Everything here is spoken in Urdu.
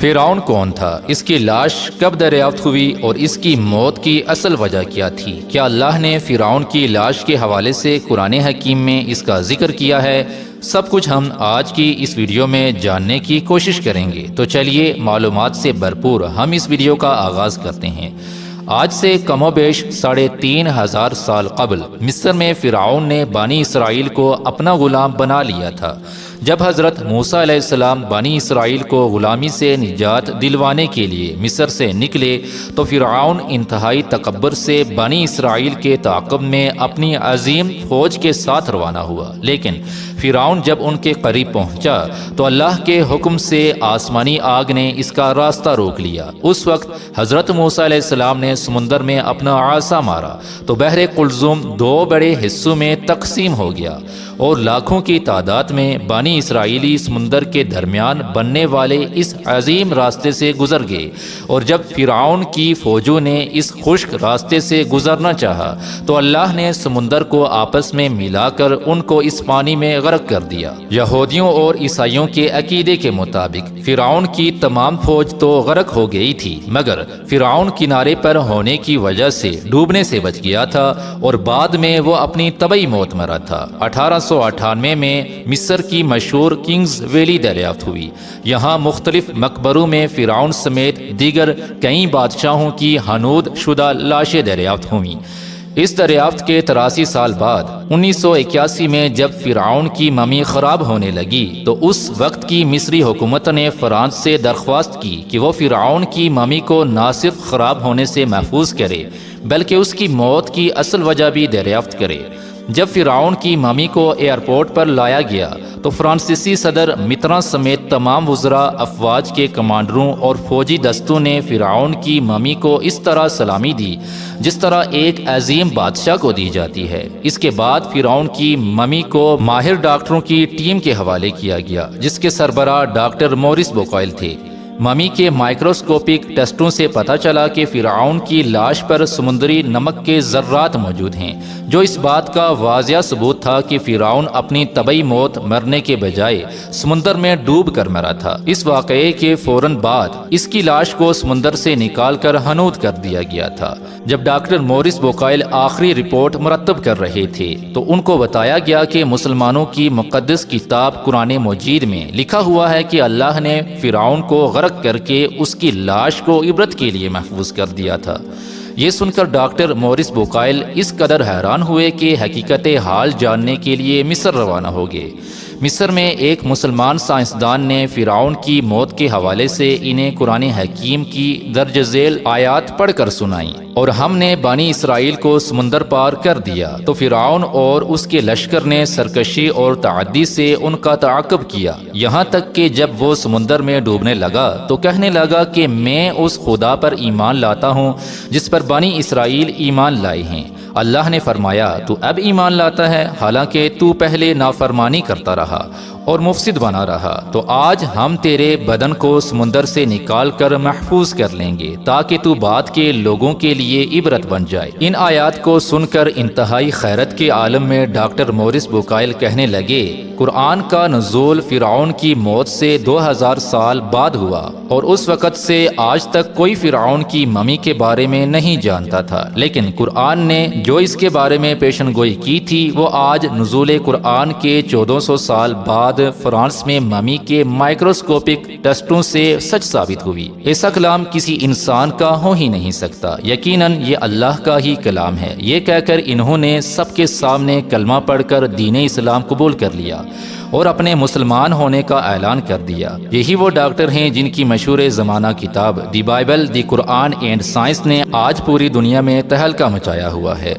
فرعون کون تھا؟ اس کی لاش کب دریافت ہوئی اور اس کی موت کی اصل وجہ کیا تھی؟ کیا اللہ نے فرعون کی لاش کے حوالے سے قرآن حکیم میں اس کا ذکر کیا ہے؟ سب کچھ ہم آج کی اس ویڈیو میں جاننے کی کوشش کریں گے، تو چلیے معلومات سے بھرپور ہم اس ویڈیو کا آغاز کرتے ہیں۔ آج سے کم و بیش 3500 سال قبل مصر میں فرعون نے بنی اسرائیل کو اپنا غلام بنا لیا تھا۔ جب حضرت موسیٰ علیہ السلام بنی اسرائیل کو غلامی سے نجات دلوانے کے لیے مصر سے نکلے تو فرعون انتہائی تکبر سے بنی اسرائیل کے تعاقب میں اپنی عظیم فوج کے ساتھ روانہ ہوا، لیکن فرعون جب ان کے قریب پہنچا تو اللہ کے حکم سے آسمانی آگ نے اس کا راستہ روک لیا۔ اس وقت حضرت موسیٰ علیہ السلام نے سمندر میں اپنا عصا مارا تو بحر قلزم 2 بڑے حصوں میں تقسیم ہو گیا اور لاکھوں کی تعداد میں بنی اسرائیلی سمندر کے درمیان بننے والے اس عظیم راستے سے گزر گئے، اور جب فرعون کی فوجوں نے اس خشک راستے سے گزرنا چاہا تو اللہ نے سمندر کو آپس میں ملا کر ان کو اس پانی میں غرق کر دیا۔ یہودیوں اور عیسائیوں کے عقیدے کے مطابق فرعون کی تمام فوج تو غرق ہو گئی تھی، مگر فرعون کنارے پر ہونے کی وجہ سے ڈوبنے سے بچ گیا تھا اور بعد میں وہ اپنی طبعی موت مرا تھا۔ 1898 میں مصر کی مشہور کنگز ویلی دریافت ہوئی۔ یہاں مختلف مقبروں میں فرعون سمیت دیگر کئی بادشاہوں کی حنود شدہ لاشیں دریافت ہوئیں۔ اس دریافت کے 83 سال بعد 1981 میں جب فرعون کی ممی خراب ہونے لگی تو اس وقت کی مصری حکومت نے فرانس سے درخواست کی کہ وہ فرعون کی ممی کو نہ صرف خراب ہونے سے محفوظ کرے بلکہ اس کی موت کی اصل وجہ بھی دریافت کرے۔ جب فرعون کی ممی کو ایئرپورٹ پر لایا گیا تو فرانسیسی صدر متران سمیت تمام وزراء، افواج کے کمانڈروں اور فوجی دستوں نے فرعون کی ممی کو اس طرح سلامی دی جس طرح ایک عظیم بادشاہ کو دی جاتی ہے۔ اس کے بعد فرعون کی ممی کو ماہر ڈاکٹروں کی ٹیم کے حوالے کیا گیا جس کے سربراہ ڈاکٹر مورس بوکائل تھے۔ ممی کے مائکروسکوپک ٹیسٹوں سے پتہ چلا کہ فرعون کی لاش پر سمندری نمک کے ذرات موجود ہیں، جو اس بات کا واضح ثبوت تھا کہ فرعون اپنی طبعی موت مرنے کے بجائے سمندر میں ڈوب کر مرا تھا۔ اس واقعے کے فوراً بعد اس کی لاش کو سمندر سے نکال کر حنوط کر دیا گیا تھا۔ جب ڈاکٹر مورس بوکائل آخری رپورٹ مرتب کر رہے تھے تو ان کو بتایا گیا کہ مسلمانوں کی مقدس کتاب قرآن مجید میں لکھا ہوا ہے کہ اللہ نے فرعون کو غرق کر کے اس کی لاش کو عبرت کے لیے محفوظ کر دیا تھا۔ یہ سن کر ڈاکٹر مورس بوکائل اس قدر حیران ہوئے کہ حقیقت حال جاننے کے لیے مصر روانہ ہو گئے۔ مصر میں ایک مسلمان سائنسدان نے فرعون کی موت کے حوالے سے انہیں قرآن حکیم کی درج ذیل آیات پڑھ کر سنائیں، اور ہم نے بنی اسرائیل کو سمندر پار کر دیا تو فرعون اور اس کے لشکر نے سرکشی اور تعدی سے ان کا تعاقب کیا، یہاں تک کہ جب وہ سمندر میں ڈوبنے لگا تو کہنے لگا کہ میں اس خدا پر ایمان لاتا ہوں جس پر بنی اسرائیل ایمان لائے ہیں۔ اللہ نے فرمایا تو اب ایمان لاتا ہے، حالانکہ تو پہلے نافرمانی کرتا رہا اور مفسد بنا رہا، تو آج ہم تیرے بدن کو سمندر سے نکال کر محفوظ کر لیں گے تاکہ تو بعد کے لوگوں کے لیے عبرت بن جائے۔ ان آیات کو سن کر انتہائی حیرت کے عالم میں ڈاکٹر مورس بوکائل کہنے لگے، قرآن کا نزول فرعون کی موت سے 2000 سال بعد ہوا اور اس وقت سے آج تک کوئی فرعون کی ممی کے بارے میں نہیں جانتا تھا، لیکن قرآن نے جو اس کے بارے میں پیشن گوئی کی تھی وہ آج نزول قرآن کے 1400 سال بعد فرانس میں ممی کے مائکروسکوپک ٹیسٹوں سے سچ ثابت ہوئی۔ ایسا کلام کسی انسان کا ہو ہی نہیں سکتا، یقیناً یہ اللہ کا ہی کلام ہے۔ یہ کہہ کر انہوں نے سب کے سامنے کلمہ پڑھ کر دین اسلام قبول کر لیا اور اپنے مسلمان ہونے کا اعلان کر دیا۔ یہی وہ ڈاکٹر ہیں جن کی مشہور زمانہ کتاب the Bible, the Quran and science نے آج پوری دنیا میں تہلکہ مچایا ہوا ہے۔